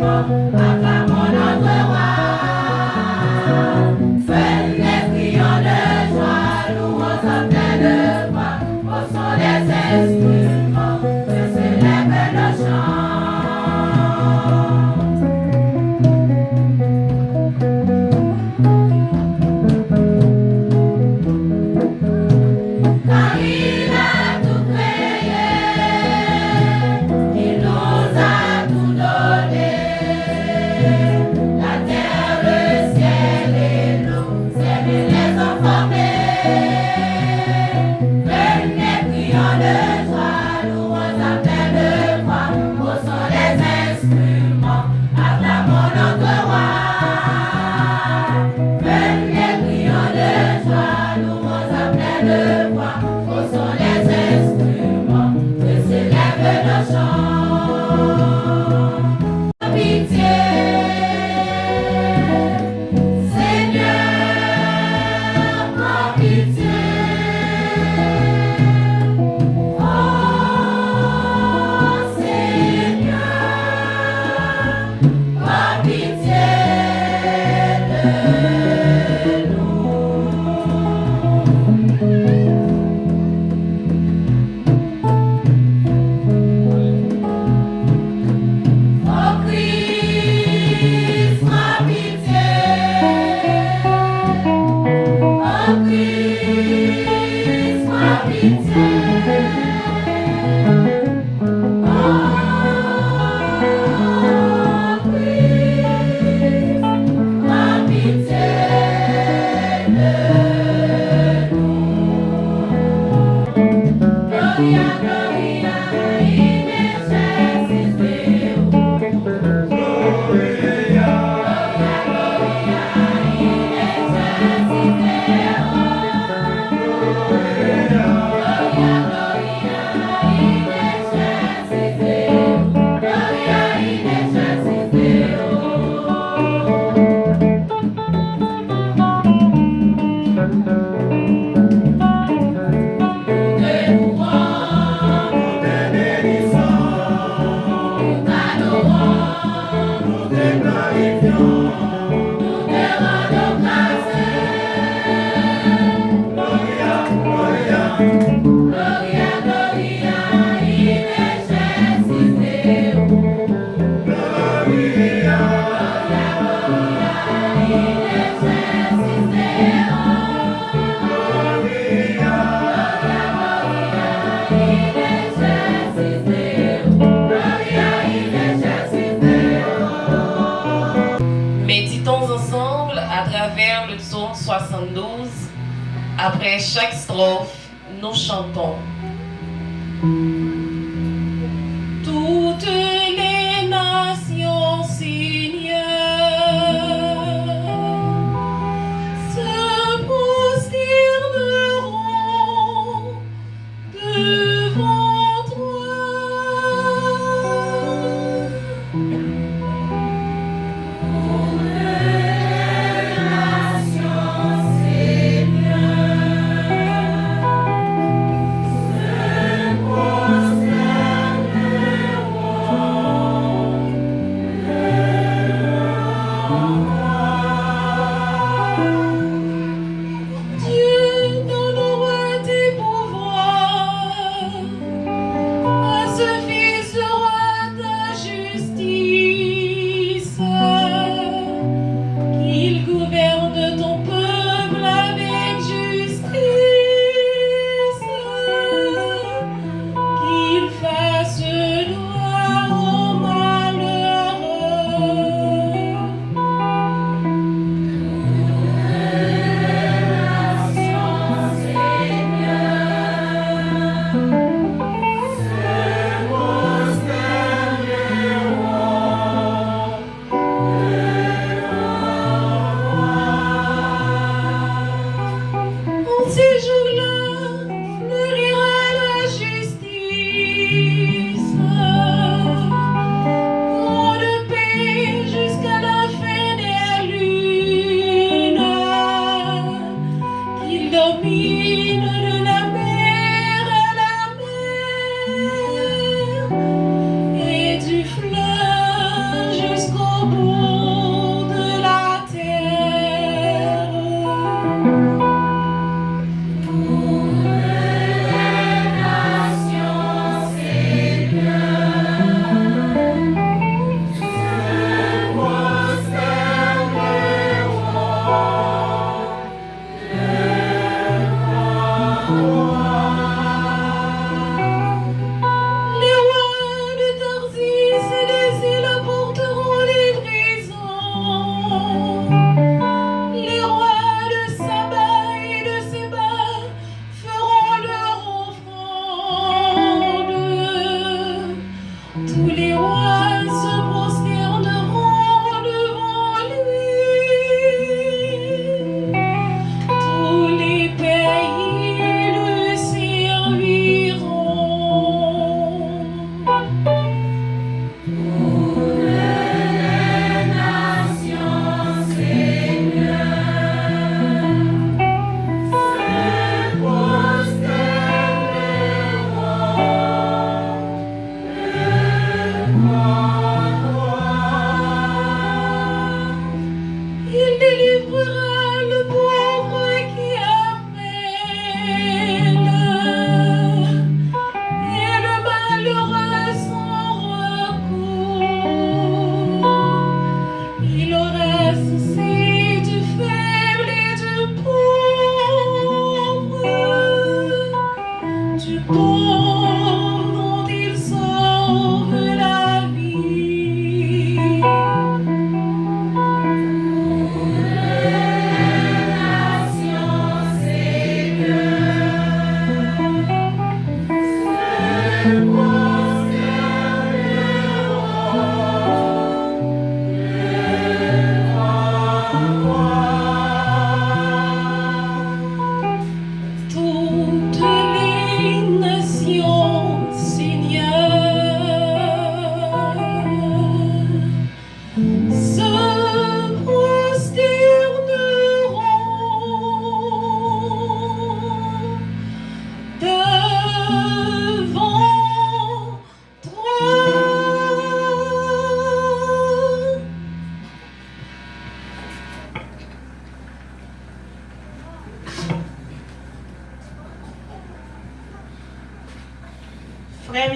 acclamons notre roi. Venez, crions de joie, louons en pleine voix, au son des instruments, que s'élève le chant. Car il a tout créé, il nous a tout donné. La terre, le ciel et l'eau, ses mille les ont formés. Venez, crions de joie, louons à pleine voix, au son des instruments, acclamons notre roi. Venez, crions de joie, louons à pleine voix, au son des instruments, que s'élève le chant. Pitié, Seigneur, prends pitié. Oh Seigneur, prends pitié de nous. Oh Christ, prends pitié. Oh Christ, prends pitié. Oh Christ, prends pitié de nous. Gloria, gloria, in excelsis Deo. Gloria, gloria, in excelsis Deo. Gloria, gloria, in excelsis Deo. Gloria, in excelsis Deo. Nous te bénissons, nous t'adorons, nous te glorifions, nous te rendons grâce. Gloria, gloria, gloria, gloria, in excelsis Deo. Gloria, gloria, in excelsis Deo. Gloria, in excelsis Deo. Gloria, in excelsis Deo. Méditons ensemble à travers le psaume 72. Après chaque strophe, nous chantons. Toutes les nations, Seigneur, se prosterneront devant toi. Seigneur, se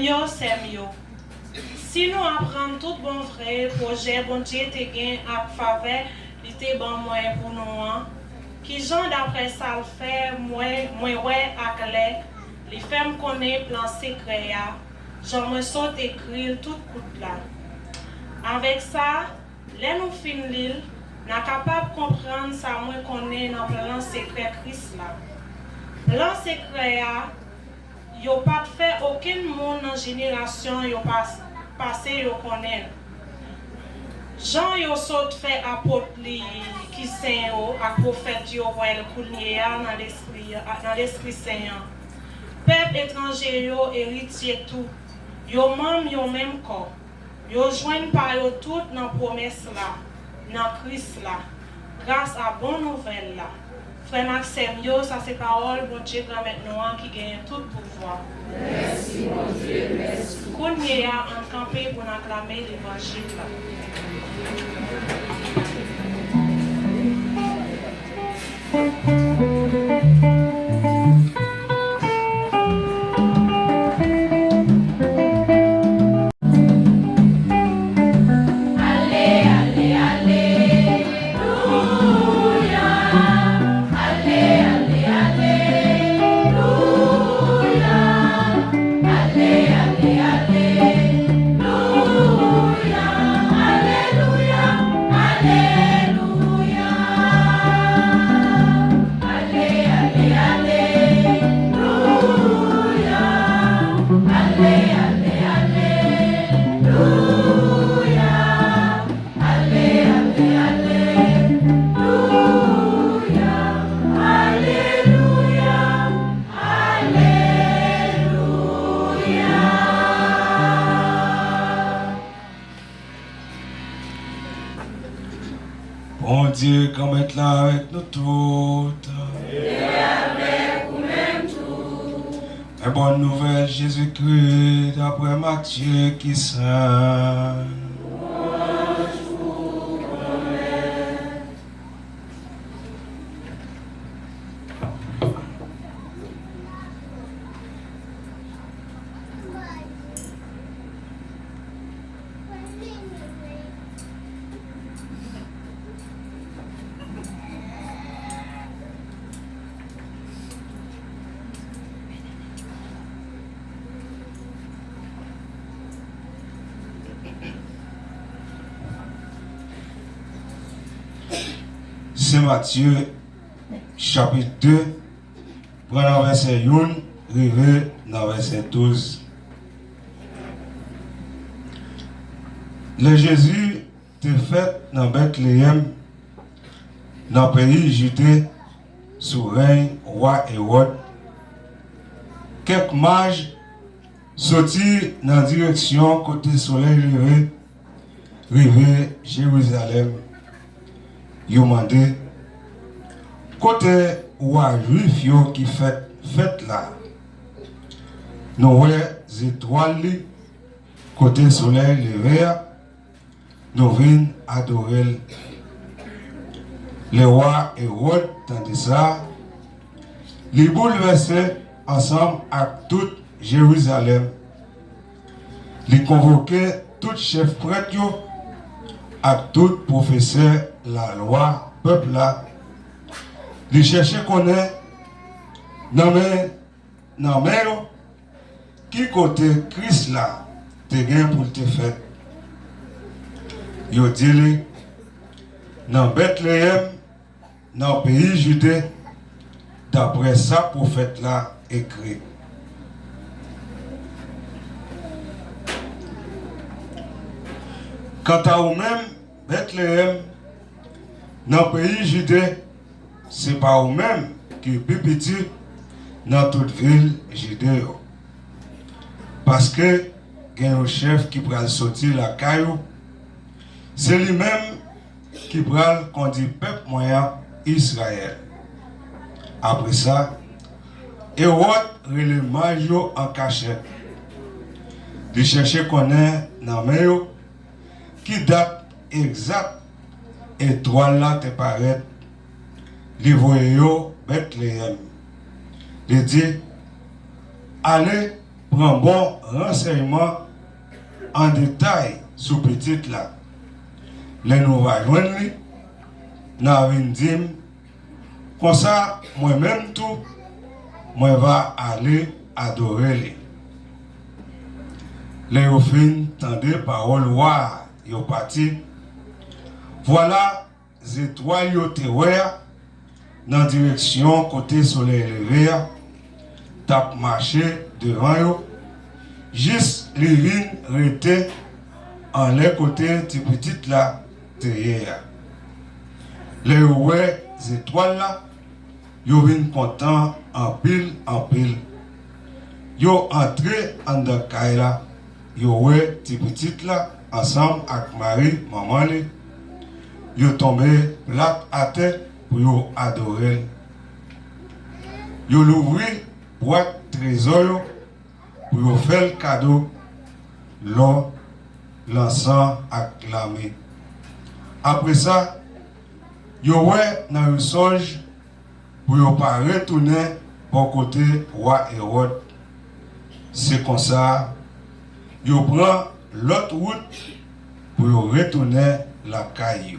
yo, c'est mieux. Si nous apprenons tout bon vrai, projet, bon Dieu te gain à faveur, il te bon moyen pour nous. Qui gens d'après ça le fait, moi ouais à clair, les femmes connaissent plan secret. J'en me saute écrire tout coup là. Avec ça, les nous fin l'île, n'a capable de comprendre ça moi connaît dans plan secret Christ là. Plan secret yo pas fait aucun monde dans génération yo passé yo connaît. Jean yo saute fait apôtre qui saint yo à prophète yo voyel kounye dans l'esprit saint. Peuple étranger yo héritier tout. Yo même corps. Yo joignent par yo tout dans promesse là, dans Christ là. Grâce à bonne nouvelle là. Frère Maxime, ça c'est parole, bon Dieu, grand maintenant qui gagne tout pouvoir. Merci, mon Dieu, merci. Qu'on y a en campé pour acclamer l'évangile. Bon Dieu, qu'on mette là avec nous toutes. Et avec vous-même tout. La bonne nouvelle, Jésus-Christ, d'après Matthieu qui saint. C'est Matthieu, chapitre 2, prenant verset 1, arrivé dans verset 12. Le Jésus était fait dans Bethléem, dans le pays Judée, sous règne roi Hérode. Quelques mages sortis dans la direction côté soleil levé, rivé Jérusalem. Ils ont demandé, côté roi juif qui fait là, nous voyons les étoiles, côté soleil levé, nous venons adorer. Le roi Hérode, tandis ça, les bouleversés ensemble avec tout Jérusalem. Les convoquaient tout chef prêtre avec tout professeur la loi, peuple là. Les chercher connaît non mais qui côté Christ là te gain pour te faire. Yo dit dans Bethléem, dans le pays Judée, d'après ça prophète là écrit. Quant à vous-même, Bethléem, dans le pays Judée, ce n'est pas vous-même qui est plus petit dans toute ville Judée. Parce que il y a un chef qui va sortir la caillou, c'est lui-même qui va conduire le peuple moyen Israël. Après ça, Hérode le majo en cachette. Il cherche qu'on est dans le qui date exacte étoile là te paraît. Il voyait Bethléem. Il dit, allez prend bon renseignement en détail sur petite là. Les nous va joindre lui, n'a dit comme ça, moi-même tout, moi va aller adorer lui. Les ofins tendez parole roi, yo parti. Voilà, les étoiles yo te dans direction côté soleil levé, tap marché devant yo, juste les vignes rete en les côtés ti petite là derrière. Les ouais étoiles là, yo vin content en pile en pile. Yo entré en de là, yo ouais ti petite là ensemble avec Marie, maman li, yo tombé plat à terre pour yo adorer. Yo l'ouvri boîte trésor pour yo faire le cadeau, l'or, l'encens acclamé. Après ça, yo ouais dans le songe pour yo pas retourner pour côté roi Hérode. C'est comme ça, yo prend l'autre route pour yo retourner la caillou.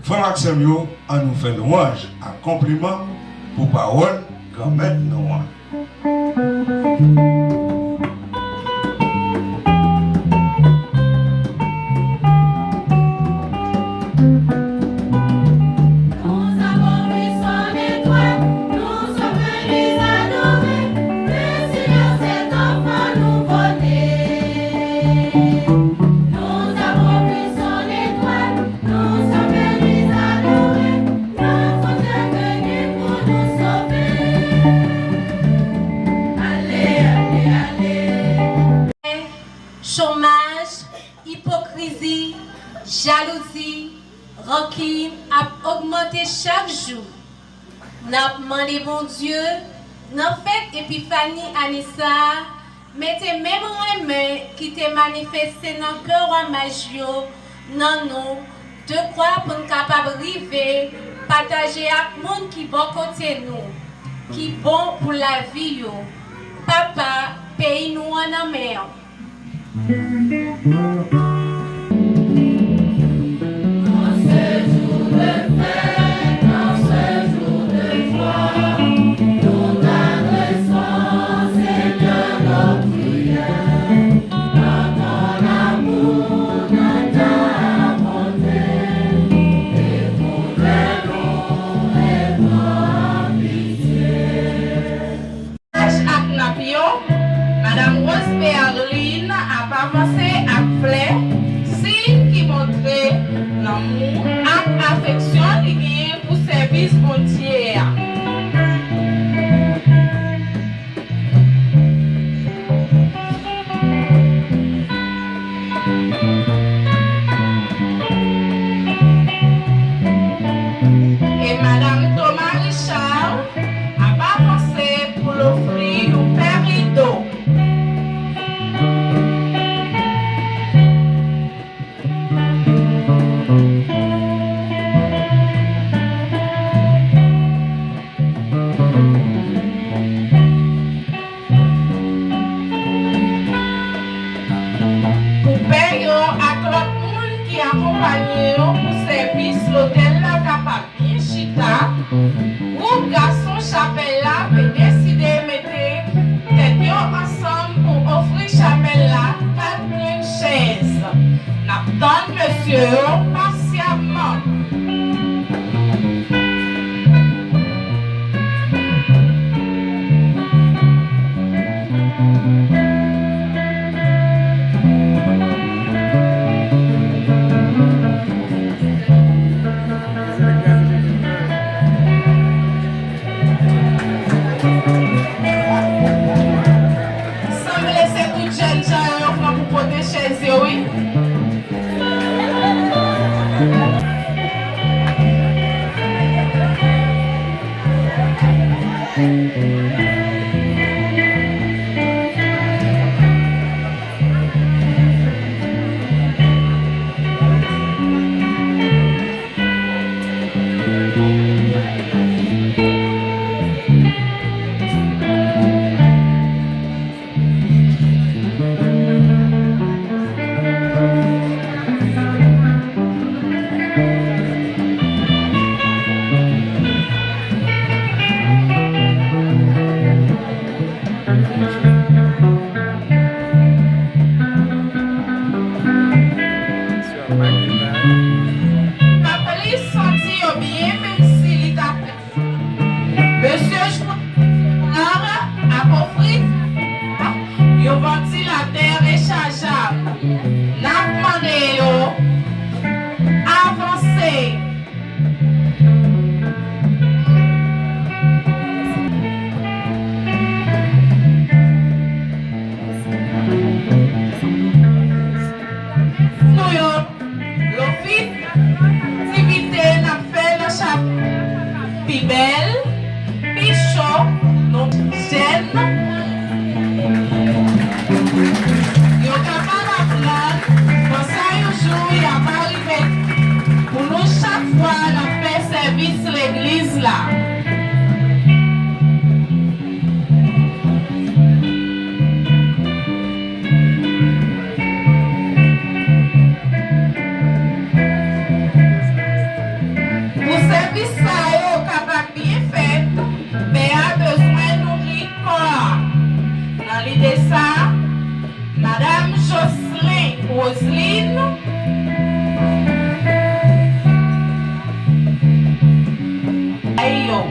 Frère Maxime yo, on nous fait louange à compliment pour parole grand-mère Noah. Chômage, hypocrisie, jalousie, rancune a augmenté chaque jour. N'a demandé bon Dieu, n'a fait Épiphanie Anissa, mettez même remède qui t'est manifesté dans le cœur à Magio, non non, de quoi pour nous capable arriver, partager avec le monde qui bon côté nous, qui bon pour la vie yo. Papa, pays nous en mer. Dans ce jour de fête, dans ce jour de joie, nous t'adressons, Seigneur, nos prières. Dans ton amour, dans ta bonté, écoutez-nous et prends pitié. Madame Rose Berline a avancé à fleur, signe qui montrait l'amour et affection liée pour service mondial. Et Madame Thomas Richard a avancé pour l'offrir au Père Rideau. Pour service l'hôtel La Capapie Chita, où garçon chapelle là peut décider de mettre tête ensemble pour offrir chapelle là 4 chaises. N'attend monsieur patiemment. Oui. La police sentit bien même s'il est appelé. Monsieur Jouard a offert un ventilateur rechargeable. N'a demandé avancer. Pi belle, pi chaud, non jeune. Yo capable à plan, pour ça un jour il a arrivé. Pour nous chaque fois la fait service l'église là. Pour service ça bien fait, mais a besoin de nourrir corps. Dans l'idée ça, Madame Jocelyn Roseline Ayo.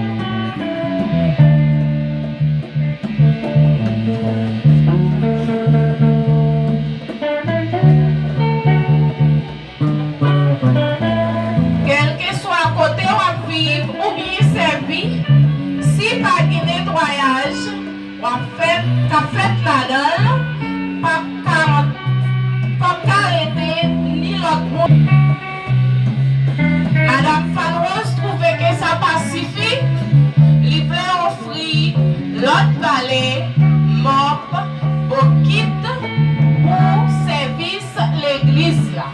Quel que soit côté où on vit ou bien servi, si pas de nettoyage, on fait là-dedans, pas arrêter ni l'autre monde. Madame Fanrose trouvait que ça pacifie, il voulait offrir l'autre balai, mop, bokit pour service l'église là.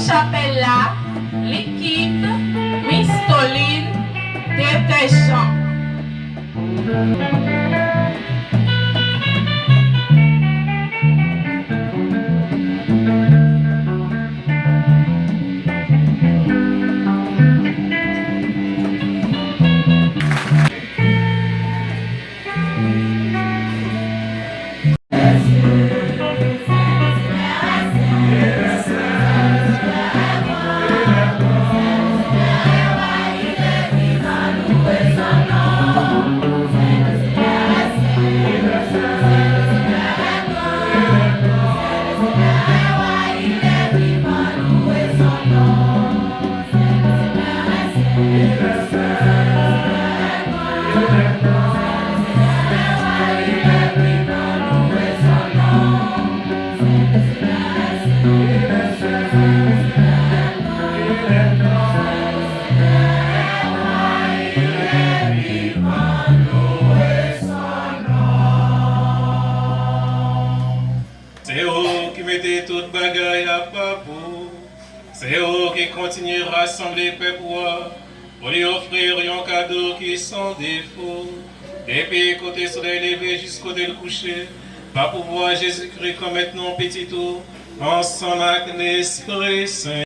Chapelle là, liquide, mistoline, détergent. C'est eux qui mettez toute bagaille à pas pour. C'est eux qui continuent à rassembler peuple pour lui offrir un cadeau qui sans défaut. Depuis côté soleil levé jusqu'au côté le coucher, pas pour voir Jésus-Christ comme maintenant petit tout, ensemble avec l'Esprit Saint.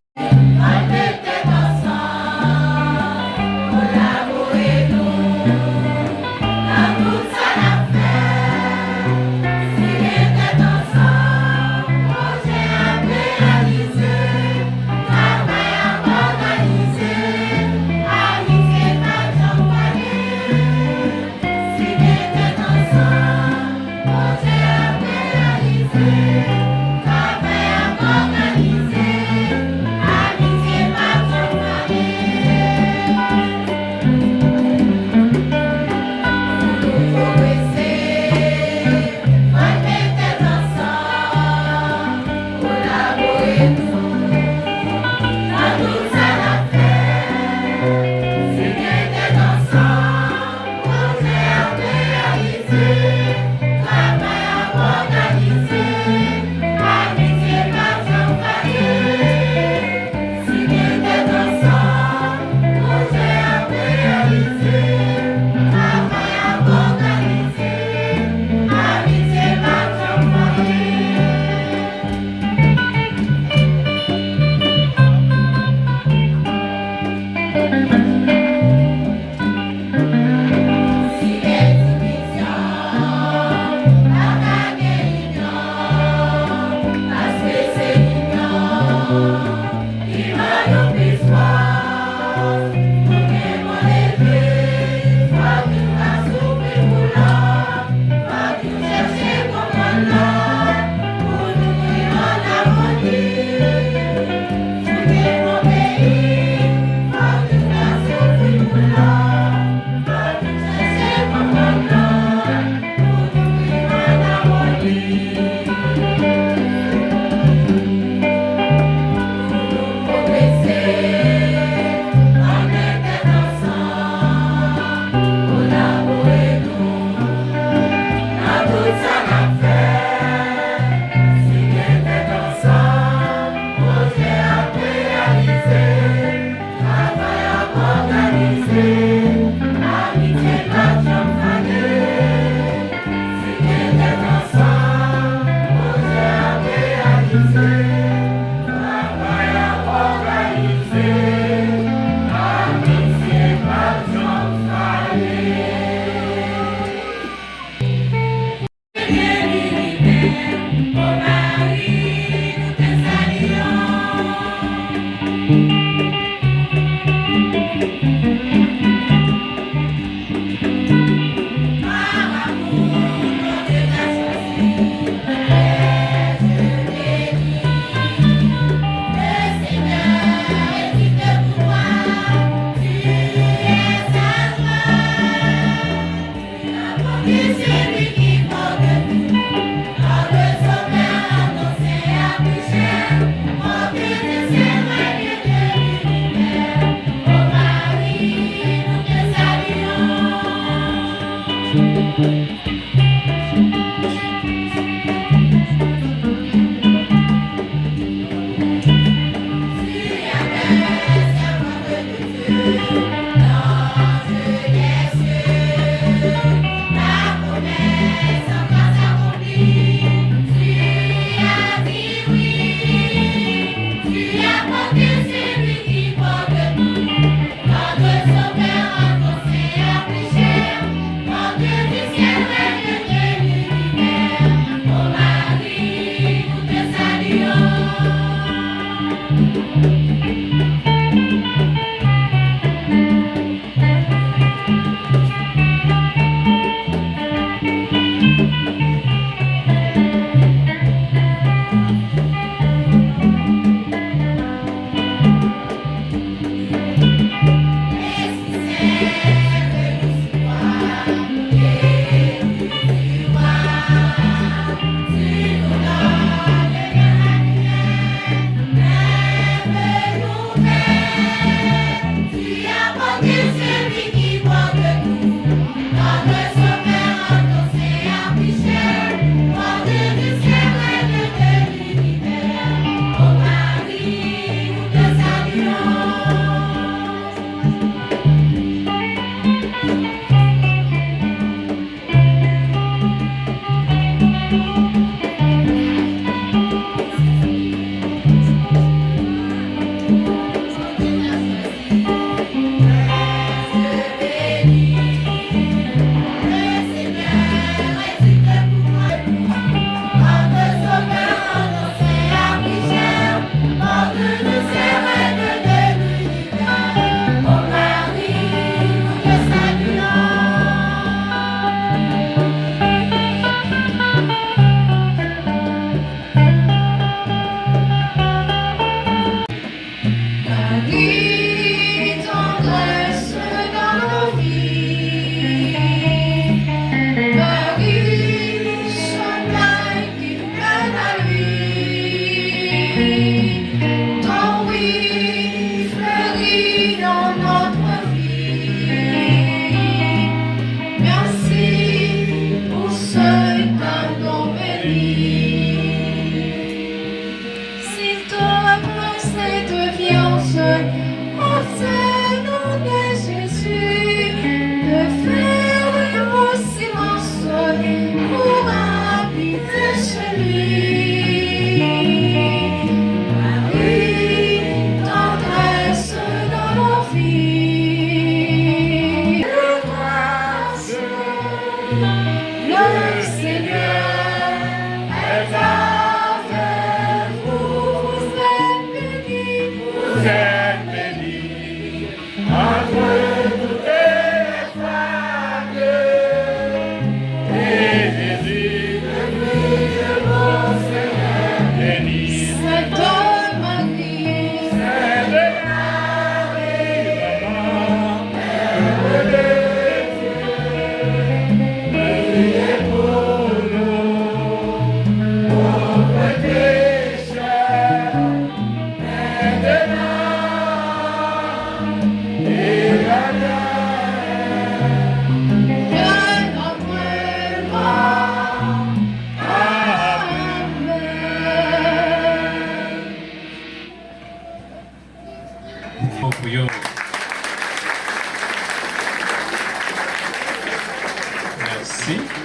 Merci.